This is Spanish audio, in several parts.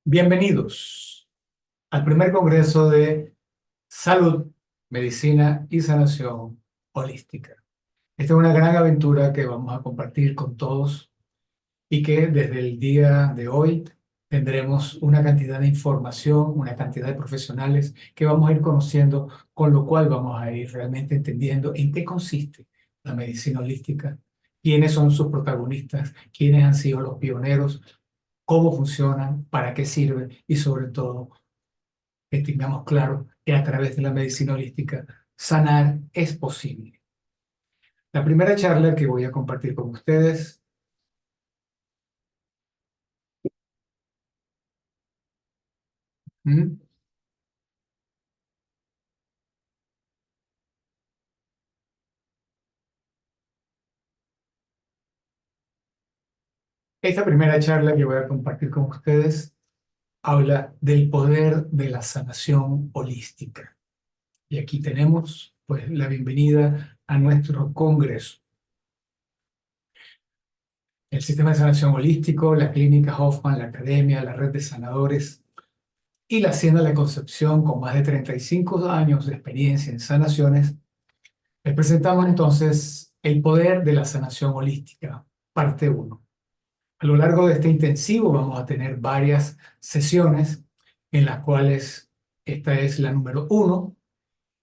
Bienvenidos al primer Congreso de Salud, Medicina y Sanación Holística. Esta es una gran aventura que vamos a compartir con todos y que desde el día de hoy tendremos una cantidad de información, una cantidad de profesionales que vamos a ir conociendo, con lo cual vamos a ir realmente entendiendo en qué consiste la medicina holística, quiénes son sus protagonistas, quiénes han sido los pioneros, cómo funcionan, para qué sirven y sobre todo que tengamos claro que a través de la medicina holística sanar es posible. La primera charla que voy a compartir con ustedes, ¿m? Esta primera charla que voy a compartir con ustedes habla del poder de la sanación holística. Y aquí tenemos pues la bienvenida a nuestro congreso. El sistema de sanación holístico, la clínica Hoffman, la academia, la red de sanadores y la Hacienda de la Concepción, con más de 35 años de experiencia en sanaciones, les presentamos entonces el poder de la sanación holística, parte uno. A lo largo de este intensivo vamos a tener varias sesiones en las cuales esta es la número uno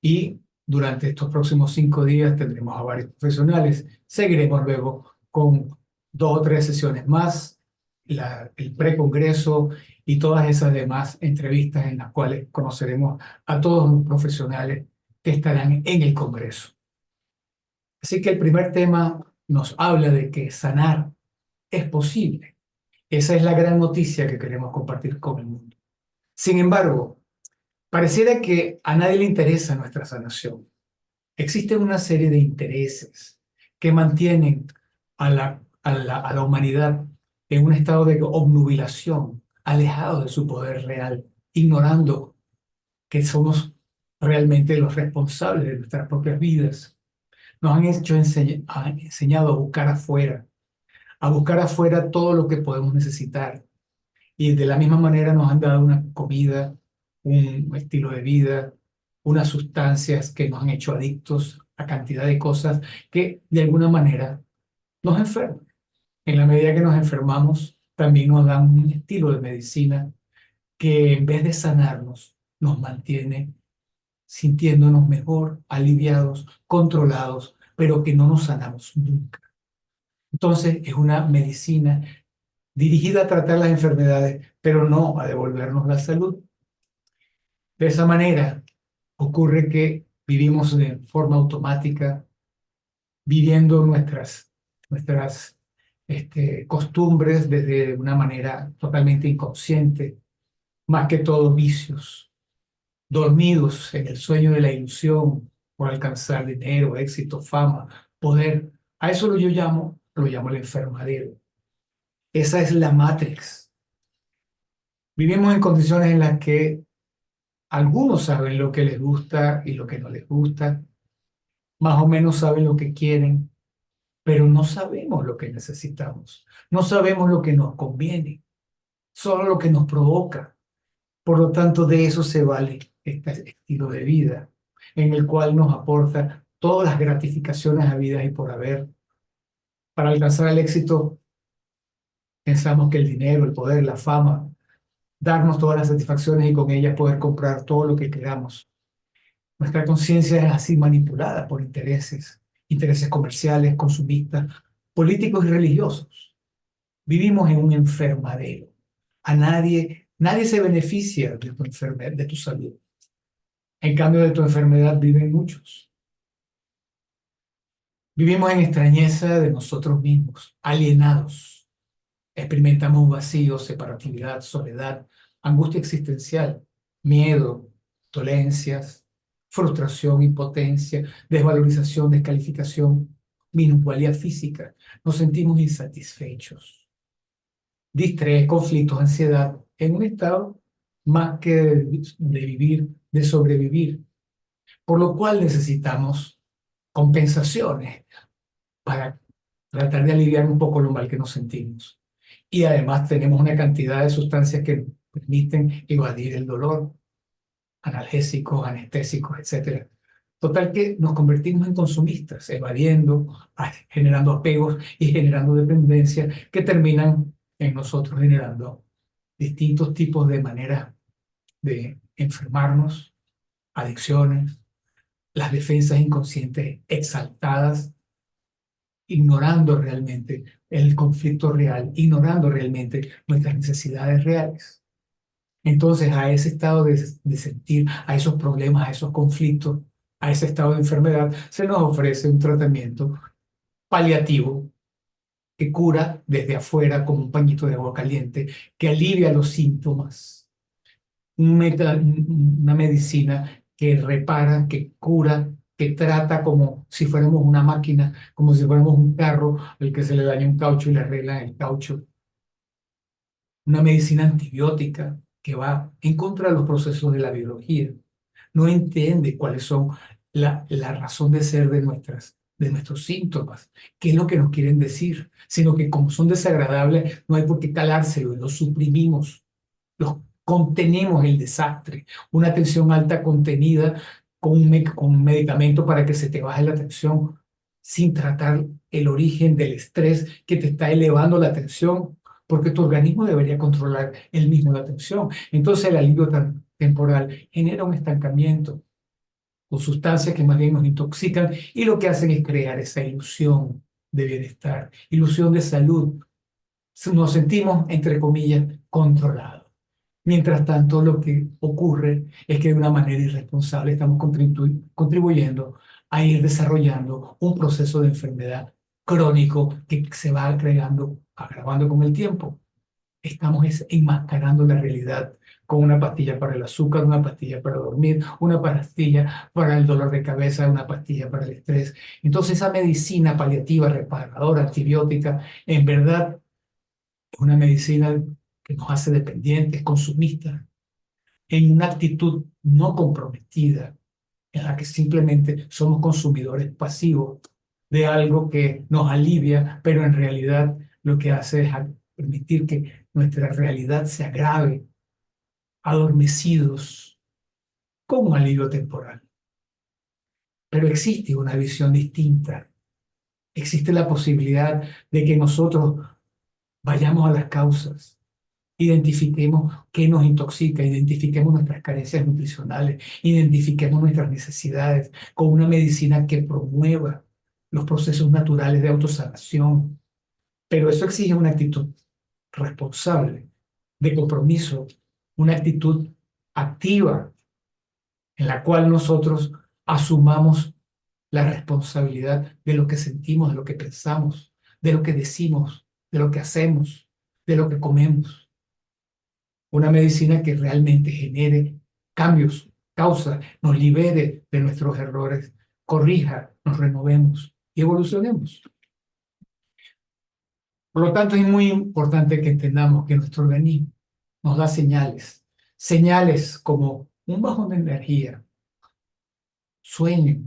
y durante estos próximos 5 días tendremos a varios profesionales. Seguiremos luego con 2 o 3 sesiones más, el precongreso y todas esas demás entrevistas en las cuales conoceremos a todos los profesionales que estarán en el congreso. Así que el primer tema nos habla de que sanar es posible. Esa es la gran noticia que queremos compartir con el mundo. Sin embargo, pareciera que a nadie le interesa nuestra sanación. Existen una serie de intereses que mantienen a la humanidad en un estado de obnubilación, alejado de su poder real, ignorando que somos realmente los responsables de nuestras propias vidas. Nos han enseñado a buscar afuera todo lo que podemos necesitar. Y de la misma manera nos han dado una comida, un estilo de vida, unas sustancias que nos han hecho adictos a cantidad de cosas que de alguna manera nos enferman. En la medida que nos enfermamos, también nos dan un estilo de medicina que en vez de sanarnos, nos mantiene sintiéndonos mejor, aliviados, controlados, pero que no nos sanamos nunca. Entonces, es una medicina dirigida a tratar las enfermedades, pero no a devolvernos la salud. De esa manera, ocurre que vivimos de forma automática, viviendo nuestras costumbres desde una manera totalmente inconsciente, más que todo vicios, dormidos en el sueño de la ilusión por alcanzar dinero, éxito, fama, poder. A eso lo llamo el enfermadero. Esa es la Matrix. Vivimos en condiciones en las que algunos saben lo que les gusta y lo que no les gusta, más o menos saben lo que quieren, pero no sabemos lo que necesitamos, no sabemos lo que nos conviene, solo lo que nos provoca. Por lo tanto, de eso se vale este estilo de vida, en el cual nos aporta todas las gratificaciones habidas y por haber. Para alcanzar el éxito, pensamos que el dinero, el poder, la fama, darnos todas las satisfacciones y con ellas poder comprar todo lo que queramos. Nuestra conciencia es así manipulada por intereses comerciales, consumistas, políticos y religiosos. Vivimos en un enfermadero. Nadie se beneficia de tu enfermedad, de tu salud. En cambio, de tu enfermedad viven muchos. Vivimos en extrañeza de nosotros mismos, alienados. Experimentamos vacío, separatividad, soledad, angustia existencial, miedo, dolencias, frustración, impotencia, desvalorización, descalificación, minusvalía física. Nos sentimos insatisfechos, distrés, conflictos, ansiedad, en un estado más que de vivir, de sobrevivir, por lo cual necesitamos compensaciones para tratar de aliviar un poco lo mal que nos sentimos. Y además tenemos una cantidad de sustancias que permiten evadir el dolor, analgésicos, anestésicos, etcétera. Total que nos convertimos en consumistas, evadiendo, generando apegos y generando dependencia que terminan en nosotros generando distintos tipos de maneras de enfermarnos, adicciones, las defensas inconscientes exaltadas, ignorando realmente el conflicto real, ignorando realmente nuestras necesidades reales. Entonces, a ese estado de sentir, a esos problemas, a esos conflictos, a ese estado de enfermedad, se nos ofrece un tratamiento paliativo que cura desde afuera como un pañito de agua caliente, que alivia los síntomas, una medicina que repara, que cura, que trata como si fuéramos una máquina, como si fuéramos un carro al que se le daña un caucho y le arregla el caucho. Una medicina antibiótica que va en contra de los procesos de la biología. No entiende cuáles son la razón de ser de nuestros síntomas, qué es lo que nos quieren decir, sino que como son desagradables, no hay por qué calárselos, los suprimimos, los contenemos el desastre. Una tensión alta contenida con un medicamento para que se te baje la tensión sin tratar el origen del estrés que te está elevando la tensión, porque tu organismo debería controlar él mismo la tensión. Entonces el alivio temporal genera un estancamiento con sustancias que más bien nos intoxican y lo que hacen es crear esa ilusión de bienestar, ilusión de salud. Nos sentimos, entre comillas, controlados. Mientras tanto, lo que ocurre es que de una manera irresponsable estamos contribuyendo a ir desarrollando un proceso de enfermedad crónico que se va agravando con el tiempo. Estamos enmascarando la realidad con una pastilla para el azúcar, una pastilla para dormir, una pastilla para el dolor de cabeza, una pastilla para el estrés. Entonces, esa medicina paliativa, reparadora, antibiótica, en verdad es una medicina que nos hace dependientes, consumistas, en una actitud no comprometida, en la que simplemente somos consumidores pasivos de algo que nos alivia, pero en realidad lo que hace es permitir que nuestra realidad se agrave, adormecidos, con un alivio temporal. Pero existe una visión distinta. Existe la posibilidad de que nosotros vayamos a las causas, identifiquemos qué nos intoxica, identifiquemos nuestras carencias nutricionales, identifiquemos nuestras necesidades con una medicina que promueva los procesos naturales de autosanación. Pero eso exige una actitud responsable, de compromiso, una actitud activa en la cual nosotros asumamos la responsabilidad de lo que sentimos, de lo que pensamos, de lo que decimos, de lo que hacemos, de lo que comemos. Una medicina que realmente genere cambios, causa, nos libere de nuestros errores, corrija, nos renovemos y evolucionemos. Por lo tanto, es muy importante que entendamos que nuestro organismo nos da señales, señales como un bajón de energía, sueño,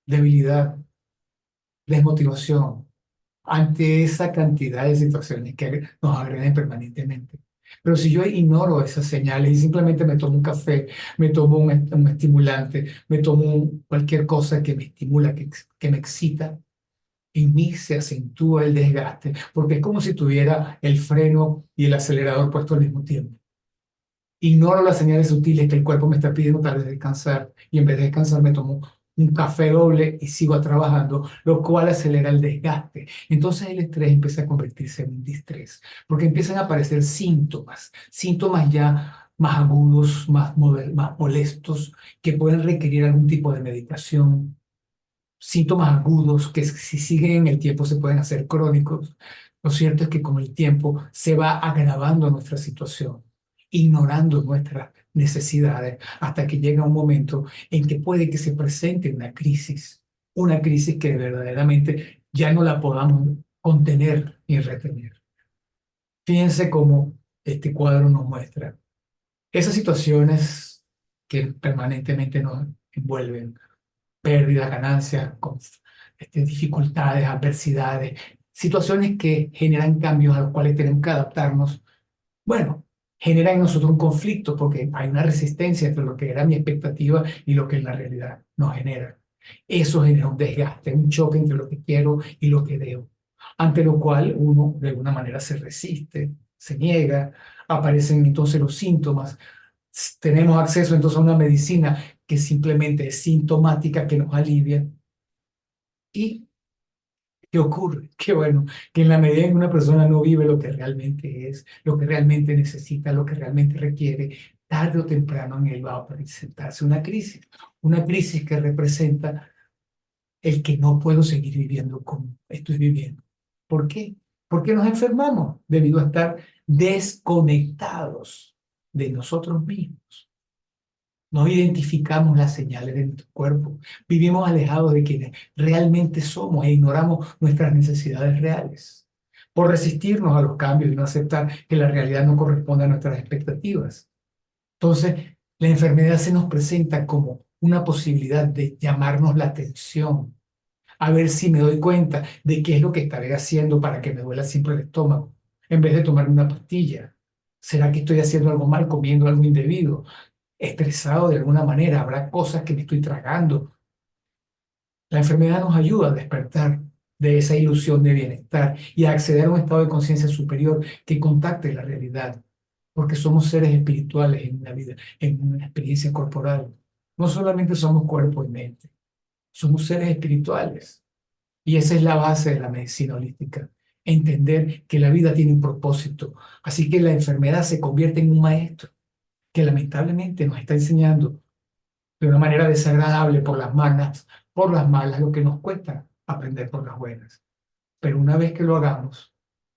debilidad, desmotivación, ante esa cantidad de situaciones que nos agreden permanentemente. Pero si yo ignoro esas señales y simplemente me tomo un café, me tomo un estimulante, me tomo cualquier cosa que me estimula, que me excita, en mí se acentúa el desgaste, porque es como si tuviera el freno y el acelerador puesto al mismo tiempo. Ignoro las señales sutiles que el cuerpo me está pidiendo para descansar y en vez de descansar me tomo un café doble y sigo trabajando, lo cual acelera el desgaste. Entonces el estrés empieza a convertirse en un distrés, porque empiezan a aparecer síntomas, síntomas ya más agudos, más molestos, que pueden requerir algún tipo de medicación, síntomas agudos que si siguen en el tiempo se pueden hacer crónicos. Lo cierto es que con el tiempo se va agravando nuestra situación, ignorando nuestras necesidades hasta que llega un momento en que puede que se presente una crisis que verdaderamente ya no la podamos contener ni retener. Fíjense cómo este cuadro nos muestra esas situaciones que permanentemente nos envuelven: pérdidas, ganancias, dificultades, adversidades, situaciones que generan cambios a los cuales tenemos que adaptarnos. Bueno, genera en nosotros un conflicto porque hay una resistencia entre lo que era mi expectativa y lo que en la realidad nos genera. Eso genera un desgaste, un choque entre lo que quiero y lo que debo, ante lo cual uno de alguna manera se resiste, se niega, aparecen entonces los síntomas. Tenemos acceso entonces a una medicina que simplemente es sintomática, que nos alivia. ¿Y qué ocurre? Que bueno, que en la medida en que una persona no vive lo que realmente es, lo que realmente necesita, lo que realmente requiere, tarde o temprano en él va a presentarse una crisis que representa el que no puedo seguir viviendo como estoy viviendo. ¿Por qué? Porque nos enfermamos debido a estar desconectados de nosotros mismos. No identificamos las señales de nuestro cuerpo. Vivimos alejados de quienes realmente somos e ignoramos nuestras necesidades reales por resistirnos a los cambios y no aceptar que la realidad no corresponde a nuestras expectativas. Entonces, la enfermedad se nos presenta como una posibilidad de llamarnos la atención, a ver si me doy cuenta de qué es lo que estaré haciendo para que me duela siempre el estómago, en vez de tomar una pastilla. ¿Será que estoy haciendo algo mal, comiendo algo indebido? Estresado de alguna manera, habrá cosas que me estoy tragando. La enfermedad nos ayuda a despertar de esa ilusión de bienestar y a acceder a un estado de conciencia superior que contacte la realidad, porque somos seres espirituales en una vida, en una experiencia corporal. No solamente somos cuerpo y mente, somos seres espirituales. Y esa es la base de la medicina holística, entender que la vida tiene un propósito. Así que la enfermedad se convierte en un maestro que lamentablemente nos está enseñando de una manera desagradable por las malas, lo que nos cuesta aprender por las buenas. Pero una vez que lo hagamos,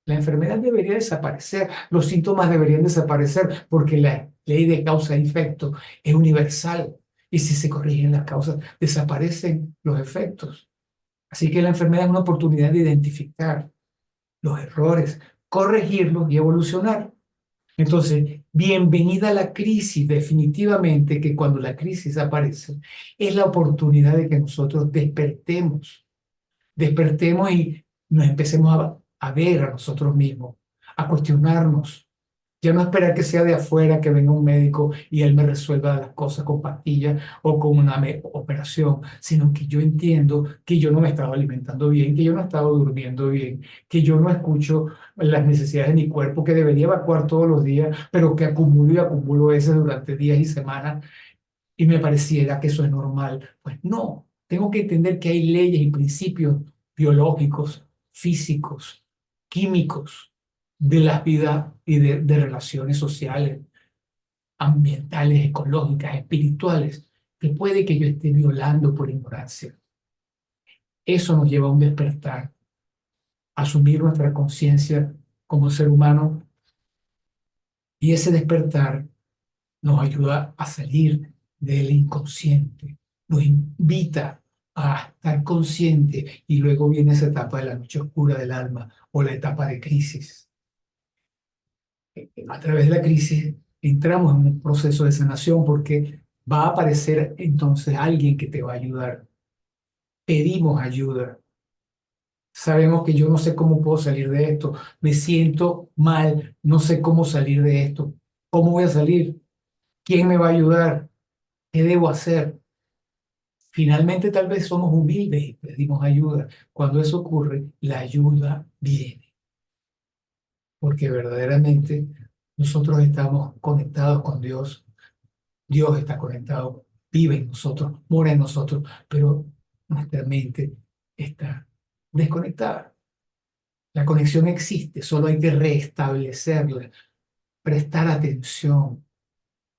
la enfermedad debería desaparecer, los síntomas deberían desaparecer, porque la ley de causa y efecto es universal. Y si se corrigen las causas, desaparecen los efectos. Así que la enfermedad es una oportunidad de identificar los errores, corregirlos y evolucionar. Entonces, bienvenida a la crisis, definitivamente que cuando la crisis aparece, es la oportunidad de que nosotros despertemos y nos empecemos a ver a nosotros mismos, a cuestionarnos. Ya no esperar que sea de afuera, que venga un médico y él me resuelva las cosas con pastillas o con una operación, sino que yo entiendo que yo no me estaba alimentando bien, que yo no estaba durmiendo bien, que yo no escucho las necesidades de mi cuerpo, que debería evacuar todos los días, pero que acumulo y acumulo veces durante días y semanas y me pareciera que eso es normal. Pues no, tengo que entender que hay leyes y principios biológicos, físicos, químicos de la vida y de relaciones sociales, ambientales, ecológicas, espirituales, que puede que yo esté violando por ignorancia. Eso nos lleva a un despertar, a asumir nuestra conciencia como ser humano y ese despertar nos ayuda a salir del inconsciente, nos invita a estar consciente y luego viene esa etapa de la noche oscura del alma o la etapa de crisis. A través de la crisis entramos en un proceso de sanación porque va a aparecer entonces alguien que te va a ayudar. Pedimos ayuda. Sabemos que yo no sé cómo puedo salir de esto, me siento mal, no sé cómo salir de esto. ¿Cómo voy a salir? ¿Quién me va a ayudar? ¿Qué debo hacer? Finalmente, tal vez somos humildes y pedimos ayuda. Cuando eso ocurre, la ayuda viene, porque verdaderamente nosotros estamos conectados con Dios. Dios está conectado, vive en nosotros, mora en nosotros, pero nuestra mente está desconectada. La conexión existe, solo hay que restablecerla, prestar atención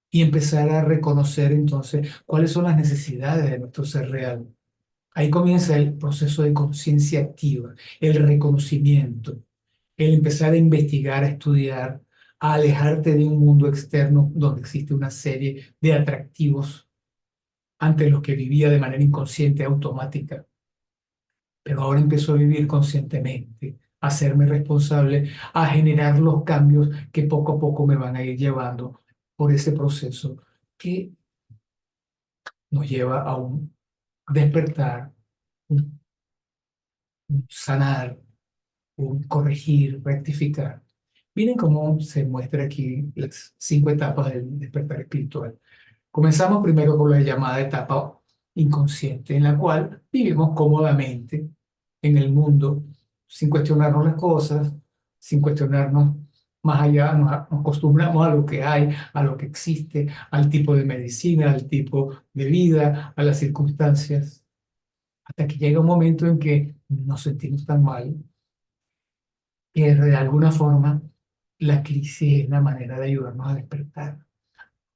y empezar a reconocer entonces cuáles son las necesidades de nuestro ser real. Ahí comienza el proceso de conciencia activa, el reconocimiento, el empezar a investigar, a estudiar, a alejarte de un mundo externo donde existe una serie de atractivos ante los que vivía de manera inconsciente, automática. Pero ahora empiezo a vivir conscientemente, a hacerme responsable, a generar los cambios que poco a poco me van a ir llevando por ese proceso que nos lleva a un despertar, un sanar, un corregir, rectificar. Miren cómo se muestra aquí las 5 etapas del despertar espiritual. Comenzamos primero por la llamada etapa inconsciente, en la cual vivimos cómodamente en el mundo, sin cuestionarnos las cosas, sin cuestionarnos más allá, nos acostumbramos a lo que hay, a lo que existe, al tipo de medicina, al tipo de vida, a las circunstancias, hasta que llega un momento en que nos sentimos tan mal que de alguna forma la crisis es la manera de ayudarnos a despertar,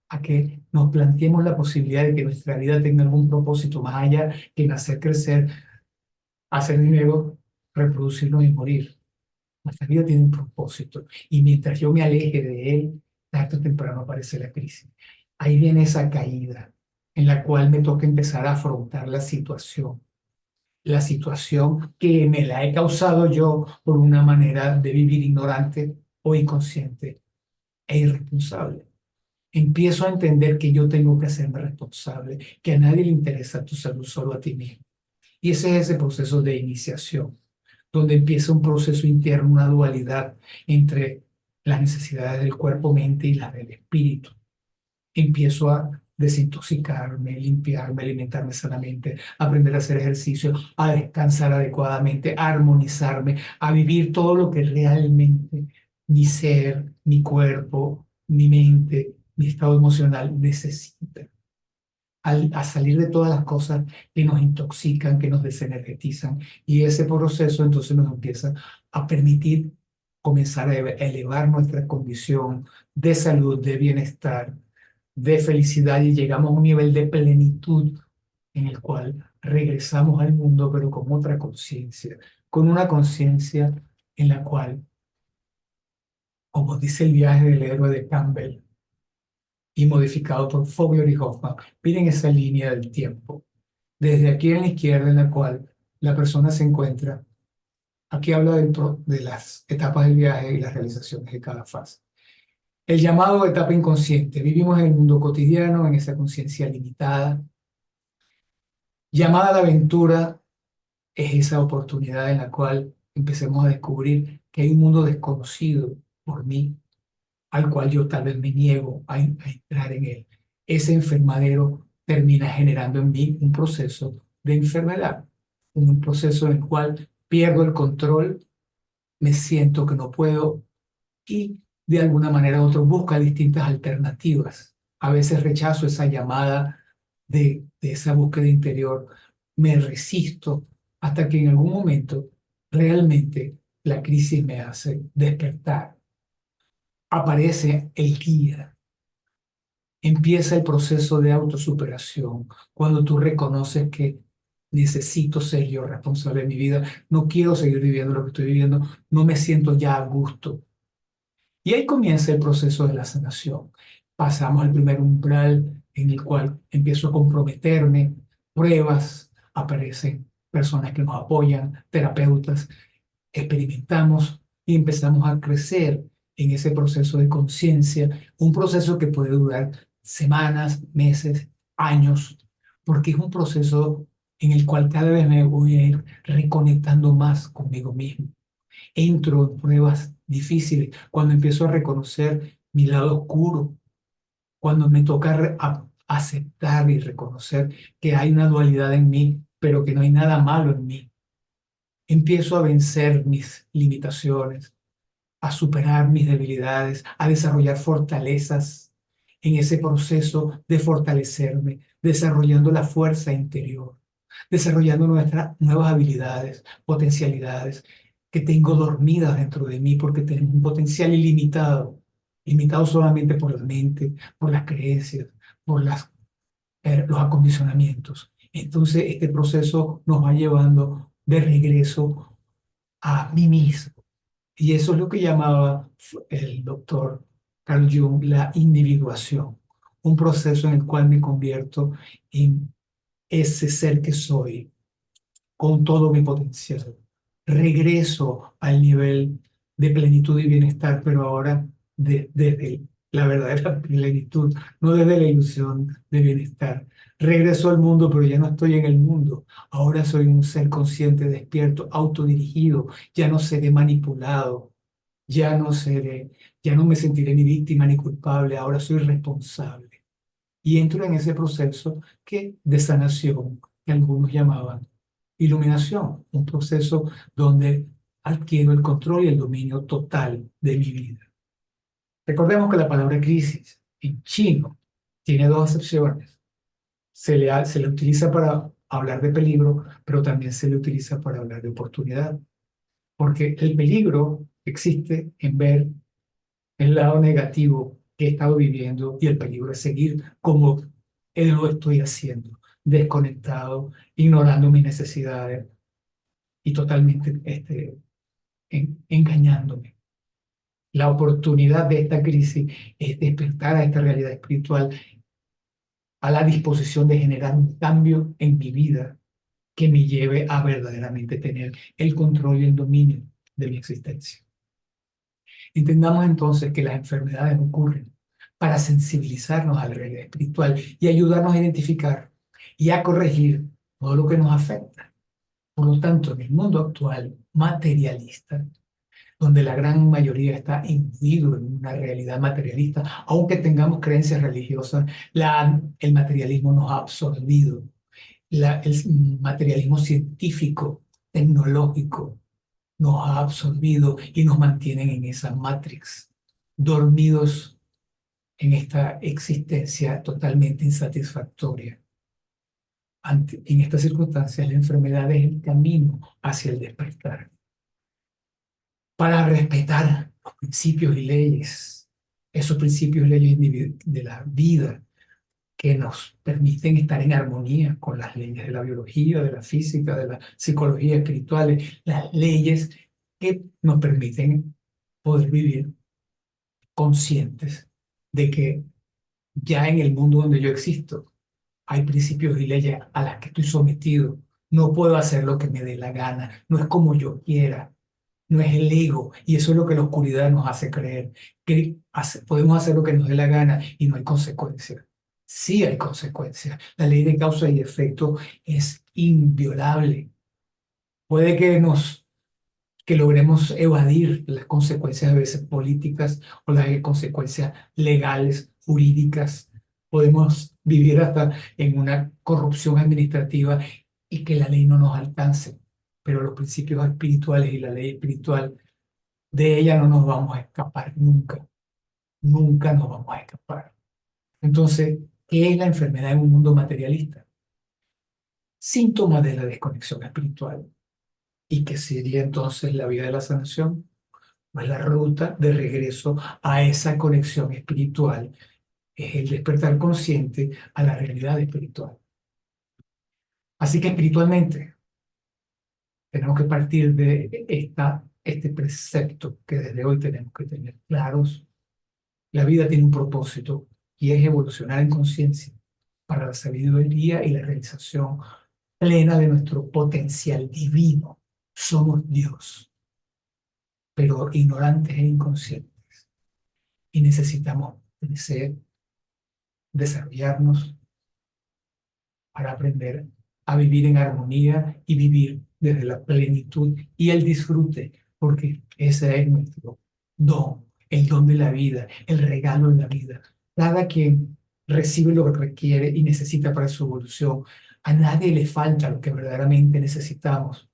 a que nos planteemos la posibilidad de que nuestra vida tenga algún propósito más allá que nacer, crecer, hacer dinero, reproducirnos y morir. Nuestra vida tiene un propósito y mientras yo me aleje de él, tarde o temprano aparece la crisis. Ahí viene esa caída en la cual me toca empezar a afrontar la situación que me la he causado yo por una manera de vivir ignorante o inconsciente e irresponsable. Empiezo a entender que yo tengo que hacerme responsable, que a nadie le interesa tu salud, solo a ti mismo. Y ese es ese proceso de iniciación, donde empieza un proceso interno, una dualidad entre las necesidades del cuerpo, mente y las del espíritu. Empiezo a desintoxicarme, limpiarme, alimentarme sanamente, aprender a hacer ejercicio, a descansar adecuadamente, a armonizarme, a vivir todo lo que realmente mi ser, mi cuerpo, mi mente, mi estado emocional necesita. A salir de todas las cosas que nos intoxican, que nos desenergetizan. Y ese proceso entonces nos empieza a permitir comenzar a elevar nuestra condición de salud, de bienestar, de felicidad y llegamos a un nivel de plenitud en el cual regresamos al mundo, pero con otra conciencia, con una conciencia en la cual, como dice el viaje del héroe de Campbell y modificado por Fogler y Hoffman, miren esa línea del tiempo. Desde aquí en la izquierda en la cual la persona se encuentra, aquí habla de las etapas del viaje y las realizaciones de cada fase. El llamado etapa inconsciente. Vivimos en el mundo cotidiano, en esa conciencia limitada. Llamada a la aventura es esa oportunidad en la cual empecemos a descubrir que hay un mundo desconocido por mí, al cual yo tal vez me niego a entrar en él. Ese enfermadero termina generando en mí un proceso de enfermedad, un proceso en el cual pierdo el control, me siento que no puedo y de alguna manera otro busca distintas alternativas. A veces rechazo esa llamada de esa búsqueda interior, me resisto hasta que en algún momento realmente la crisis me hace despertar. Aparece el guía. Empieza el proceso de autosuperación cuando tú reconoces que necesito ser yo responsable de mi vida, no quiero seguir viviendo lo que estoy viviendo, no me siento ya a gusto. Y ahí comienza el proceso de la sanación. Pasamos al primer umbral en el cual empiezo a comprometerme, pruebas, aparecen personas que nos apoyan, terapeutas, experimentamos y empezamos a crecer en ese proceso de conciencia, un proceso que puede durar semanas, meses, años, porque es un proceso en el cual cada vez me voy a ir reconectando más conmigo mismo. Entro en pruebas difíciles cuando empiezo a reconocer mi lado oscuro, cuando me toca aceptar y reconocer que hay una dualidad en mí, pero que no hay nada malo en mí. Empiezo a vencer mis limitaciones, a superar mis debilidades, a desarrollar fortalezas en ese proceso de fortalecerme, desarrollando la fuerza interior, desarrollando nuestras nuevas habilidades, potencialidades que tengo dormidas dentro de mí porque tenemos un potencial ilimitado, limitado solamente por la mente, por las creencias, por los acondicionamientos. Entonces, este proceso nos va llevando de regreso a mí mismo. Y eso es lo que llamaba el doctor Carl Jung la individuación, un proceso en el cual me convierto en ese ser que soy, con todo mi potencial. Regreso al nivel de plenitud y bienestar, pero ahora desde la verdadera plenitud, no desde la ilusión de bienestar. Regreso al mundo, pero ya no estoy en el mundo. Ahora soy un ser consciente, despierto, autodirigido, ya no seré manipulado, ya no me sentiré ni víctima ni culpable, ahora soy responsable. Y entro en ese proceso de sanación que algunos llamaban iluminación, un proceso donde adquiero el control y el dominio total de mi vida. Recordemos que la palabra crisis en chino tiene dos acepciones. Se le utiliza para hablar de peligro, pero también se le utiliza para hablar de oportunidad. Porque el peligro existe en ver el lado negativo que he estado viviendo y el peligro es seguir como lo estoy haciendo, desconectado, ignorando mis necesidades y totalmente engañándome. La oportunidad de esta crisis es despertar a esta realidad espiritual a la disposición de generar un cambio en mi vida que me lleve a verdaderamente tener el control y el dominio de mi existencia. Entendamos entonces que las enfermedades ocurren para sensibilizarnos a la realidad espiritual y ayudarnos a identificar y a corregir todo lo que nos afecta. Por lo tanto, en el mundo actual materialista, donde la gran mayoría está imbuido en una realidad materialista, aunque tengamos creencias religiosas, el materialismo nos ha absorbido. El materialismo científico, tecnológico, nos ha absorbido y nos mantienen en esa matrix, dormidos en esta existencia totalmente insatisfactoria. En estas circunstancias, la enfermedad es el camino hacia el despertar. Para respetar los principios y leyes, esos principios y leyes de la vida que nos permiten estar en armonía con las leyes de la biología, de la física, de la psicología espirituales, las leyes que nos permiten poder vivir conscientes de que ya en el mundo donde yo existo hay principios y leyes a las que estoy sometido. No puedo hacer lo que me dé la gana, no es como yo quiera, no es el ego, y eso es lo que la oscuridad nos hace creer, que podemos hacer lo que nos dé la gana y no hay consecuencias. Sí hay consecuencias. La ley de causa y efecto es inviolable. Puede que logremos evadir las consecuencias a veces políticas o las consecuencias legales, jurídicas. Podemos vivir hasta en una corrupción administrativa y que la ley no nos alcance. Pero los principios espirituales y la ley espiritual, de ella no nos vamos a escapar nunca. Nunca nos vamos a escapar. Entonces, ¿qué es la enfermedad en un mundo materialista? Síntoma de la desconexión espiritual. ¿Y qué sería entonces la vida de la sanación? Pues la ruta de regreso a esa conexión espiritual es el despertar consciente a la realidad espiritual. Así que espiritualmente tenemos que partir de este precepto que desde hoy tenemos que tener claros. La vida tiene un propósito y es evolucionar en conciencia para la sabiduría y la realización plena de nuestro potencial divino. Somos Dios, pero ignorantes e inconscientes. Y necesitamos crecer, desarrollarnos para aprender a vivir en armonía y vivir desde la plenitud y el disfrute, porque ese es nuestro don, el don de la vida, el regalo de la vida. Cada quien recibe lo que requiere y necesita para su evolución. A nadie le falta lo que verdaderamente necesitamos.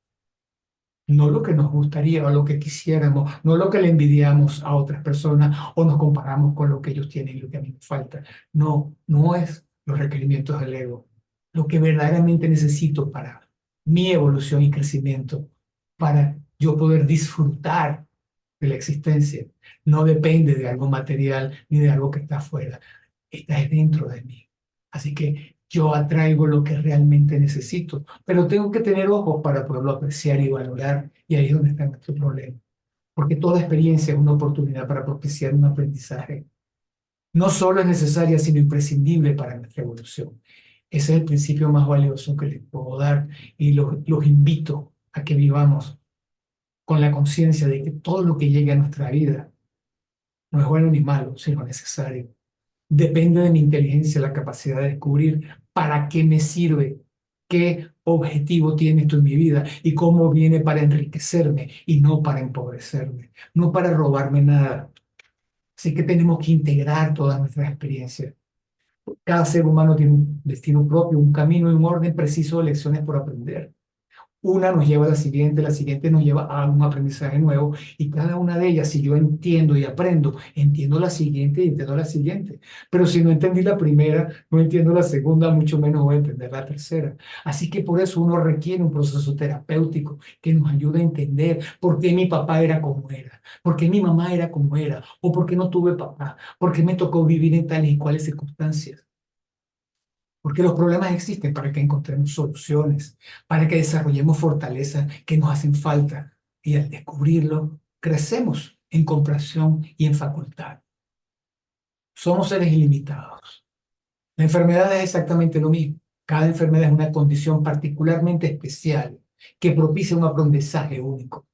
No lo que nos gustaría o lo que quisiéramos, no lo que le envidiamos a otras personas o nos comparamos con lo que ellos tienen y lo que a mí me falta. No, no es los requerimientos del ego. Lo que verdaderamente necesito para mi evolución y crecimiento, para yo poder disfrutar de la existencia, no depende de algo material ni de algo que está afuera. Está dentro de mí. Así que yo atraigo lo que realmente necesito, pero tengo que tener ojos para poderlo apreciar y valorar, y ahí es donde está nuestro problema, porque toda experiencia es una oportunidad para propiciar un aprendizaje. No solo es necesaria, sino imprescindible para nuestra evolución. Ese es el principio más valioso que les puedo dar y los invito a que vivamos con la conciencia de que todo lo que llegue a nuestra vida no es bueno ni malo, sino necesario. Depende de mi inteligencia la capacidad de descubrir para qué me sirve, qué objetivo tienes tú en mi vida y cómo viene para enriquecerme y no para empobrecerme, no para robarme nada. Así que tenemos que integrar todas nuestras experiencias. Cada ser humano tiene un destino propio, un camino y un orden preciso de lecciones por aprender. Una nos lleva a la siguiente nos lleva a un aprendizaje nuevo y cada una de ellas, si yo entiendo y aprendo, entiendo la siguiente y entiendo la siguiente. Pero si no entendí la primera, no entiendo la segunda, mucho menos voy a entender la tercera. Así que por eso uno requiere un proceso terapéutico que nos ayude a entender por qué mi papá era como era, por qué mi mamá era como era, o por qué no tuve papá, por qué me tocó vivir en tales y cuales circunstancias. Porque los problemas existen para que encontremos soluciones, para que desarrollemos fortalezas que nos hacen falta. Y al descubrirlo, crecemos en comprensión y en facultad. Somos seres ilimitados. La enfermedad es exactamente lo mismo. Cada enfermedad es una condición particularmente especial que propicia un aprendizaje único.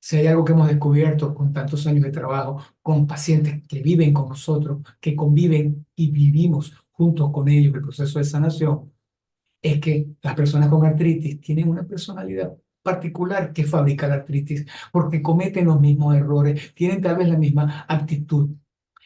Si hay algo que hemos descubierto con tantos años de trabajo, con pacientes que viven con nosotros, que conviven y vivimos juntos con ellos el proceso de sanación, es que las personas con artritis tienen una personalidad particular que fabrica la artritis, porque cometen los mismos errores, tienen tal vez la misma actitud.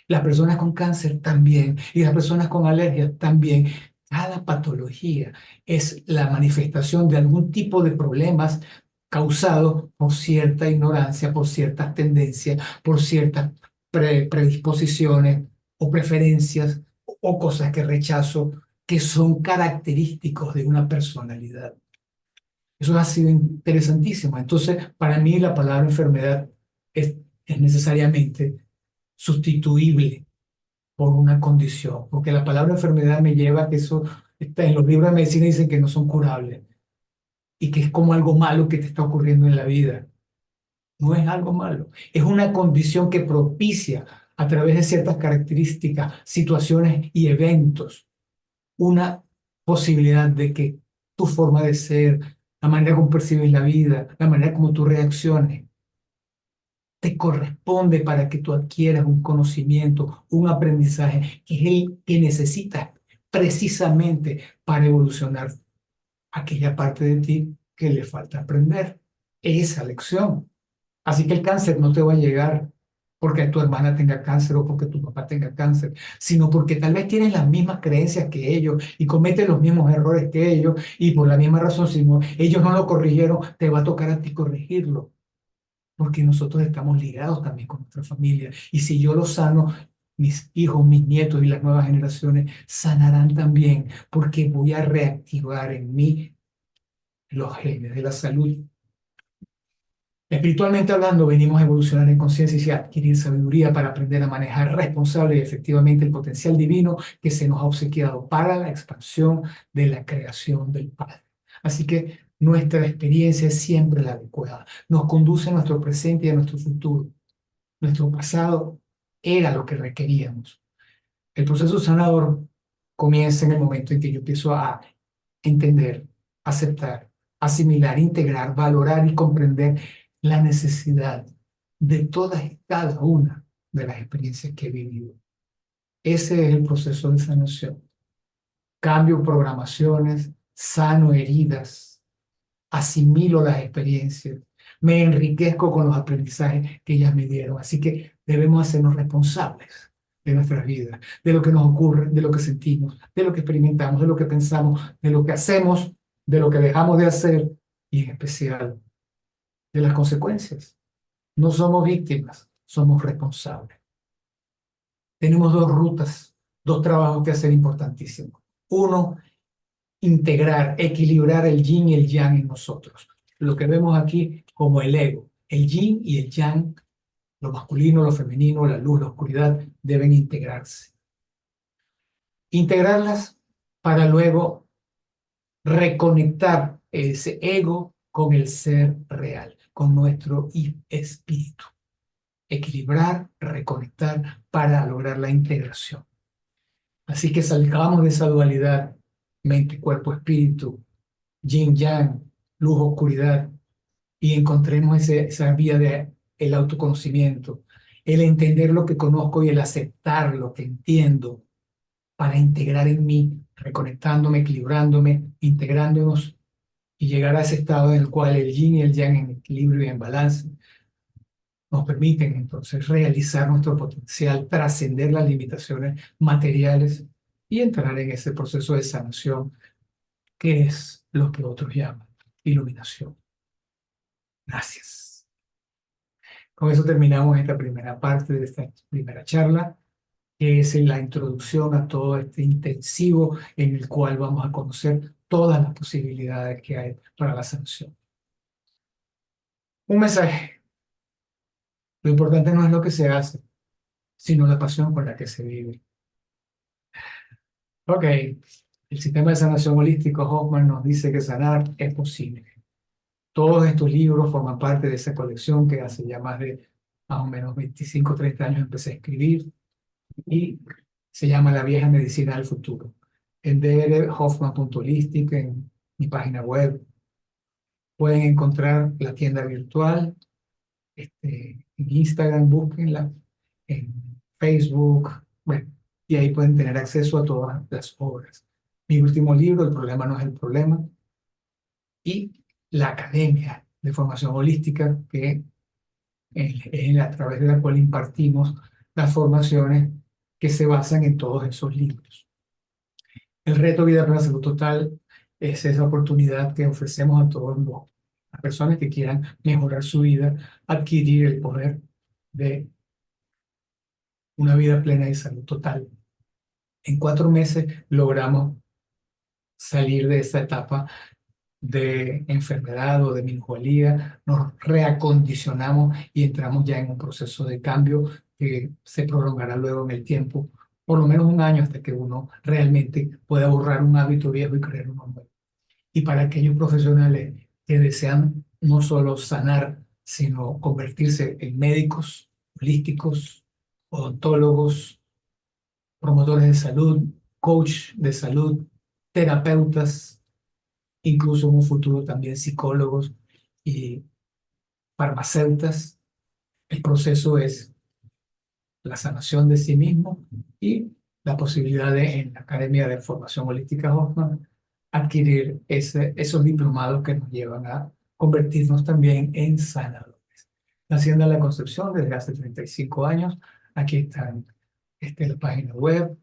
Las personas con cáncer también, y las personas con alergias también. Cada patología es la manifestación de algún tipo de problemas causado por cierta ignorancia, por ciertas tendencias, por ciertas predisposiciones o preferencias o cosas que rechazo que son característicos de una personalidad. Eso ha sido interesantísimo. Entonces, para mí la palabra enfermedad es necesariamente sustituible por una condición, porque la palabra enfermedad me lleva a que eso está en los libros de medicina, dicen que no son curables y que es como algo malo que te está ocurriendo en la vida. No es algo malo, es una condición que propicia a través de ciertas características, situaciones y eventos una posibilidad de que tu forma de ser, la manera como percibes la vida, la manera como tú reacciones, te corresponde para que tú adquieras un conocimiento, un aprendizaje, que es el que necesitas precisamente para evolucionar aquella parte de ti que le falta aprender, esa lección. Así que el cáncer no te va a llegar porque tu hermana tenga cáncer o porque tu papá tenga cáncer, sino porque tal vez tienes las mismas creencias que ellos y cometes los mismos errores que ellos y por la misma razón, si no, ellos no lo corrigieron, te va a tocar a ti corregirlo, porque nosotros estamos ligados también con nuestra familia. Y si yo lo sano, mis hijos, mis nietos y las nuevas generaciones sanarán también, porque voy a reactivar en mí los genes de la salud. Espiritualmente hablando, venimos a evolucionar en conciencia y a adquirir sabiduría para aprender a manejar responsable y efectivamente el potencial divino que se nos ha obsequiado para la expansión de la creación del Padre. Así que nuestra experiencia es siempre la adecuada. Nos conduce a nuestro presente y a nuestro futuro. Nuestro pasado era lo que requeríamos. El proceso sanador comienza en el momento en que yo empiezo a entender, aceptar, asimilar, integrar, valorar y comprender la necesidad de todas y cada una de las experiencias que he vivido. Ese es el proceso de sanación. Cambio programaciones, sano heridas, asimilo las experiencias, me enriquezco con los aprendizajes que ellas me dieron. Así que debemos hacernos responsables de nuestras vidas, de lo que nos ocurre, de lo que sentimos, de lo que experimentamos, de lo que pensamos, de lo que hacemos, de lo que dejamos de hacer y en especial de las consecuencias. No somos víctimas, somos responsables. Tenemos dos rutas, dos trabajos que hacer importantísimos. Uno, integrar, equilibrar el yin y el yang en nosotros. Lo que vemos aquí como el ego, el yin y el yang, lo masculino, lo femenino, la luz, la oscuridad, deben integrarse. Integrarlas para luego reconectar ese ego con el ser real, con nuestro espíritu. Equilibrar, reconectar para lograr la integración. Así que salgamos de esa dualidad, mente, cuerpo, espíritu, yin, yang, luz, oscuridad, y encontremos esa vía de el autoconocimiento, el entender lo que conozco y el aceptar lo que entiendo para integrar en mí, reconectándome, equilibrándome, integrándonos y llegar a ese estado en el cual el yin y el yang en equilibrio y en balance nos permiten entonces realizar nuestro potencial, trascender las limitaciones materiales y entrar en ese proceso de sanación que es lo que otros llaman iluminación. Gracias. Con eso terminamos esta primera parte de esta primera charla, que es la introducción a todo este intensivo en el cual vamos a conocer todas las posibilidades que hay para la sanación. Un mensaje. Lo importante no es lo que se hace, sino la pasión con la que se vive. Ok, el sistema de sanación holístico Hoffman nos dice que sanar es posible. Todos estos libros forman parte de esa colección que hace ya más o menos 25, 30 años empecé a escribir y se llama La vieja medicina del futuro. En drhoffman.holistic, en mi página web, pueden encontrar la tienda virtual, en Instagram, búsquenla, en Facebook, bueno, y ahí pueden tener acceso a todas las obras. Mi último libro, El problema no es el problema, y la Academia de Formación Holística, que es a través de la cual impartimos las formaciones que se basan en todos esos libros. El reto Vida para la Salud Total es esa oportunidad que ofrecemos a todas las personas que quieran mejorar su vida, adquirir el poder de una vida plena de salud total. En 4 meses logramos salir de esa etapa de enfermedad o de minusvalía, nos reacondicionamos y entramos ya en un proceso de cambio que se prolongará luego en el tiempo, por lo menos un año hasta que uno realmente pueda borrar un hábito viejo y crear uno nuevo. Y para aquellos profesionales que desean no solo sanar, sino convertirse en médicos, holísticos, odontólogos, promotores de salud, coach de salud, terapeutas, incluso en un futuro también psicólogos y farmacéuticas. El proceso es la sanación de sí mismo y la posibilidad de, en la Academia de Formación Holística Hoffman, adquirir esos diplomados que nos llevan a convertirnos también en sanadores. La Hacienda de la Concepción desde hace 35 años. Aquí están la página web,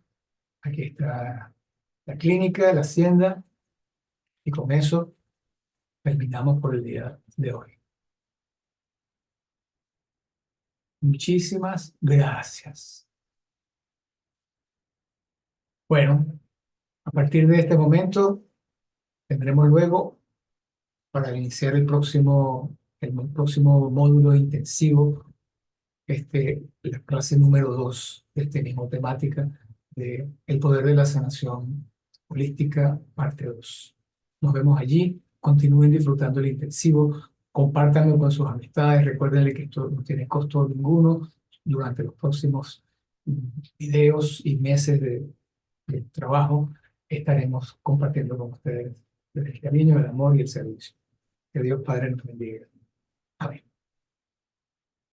aquí está la clínica, la hacienda, y con eso terminamos por el día de hoy. Muchísimas gracias. Bueno, a partir de este momento tendremos luego para iniciar el próximo módulo intensivo, la clase número 2 de esta misma temática de El poder de la sanación holística, parte 2. Nos vemos allí. Continúen disfrutando el intensivo. Compártanlo con sus amistades. Recuérdenle que esto no tiene costo ninguno. Durante los próximos videos y meses de trabajo estaremos compartiendo con ustedes el cariño, el amor y el servicio. Que Dios Padre nos bendiga. Amén.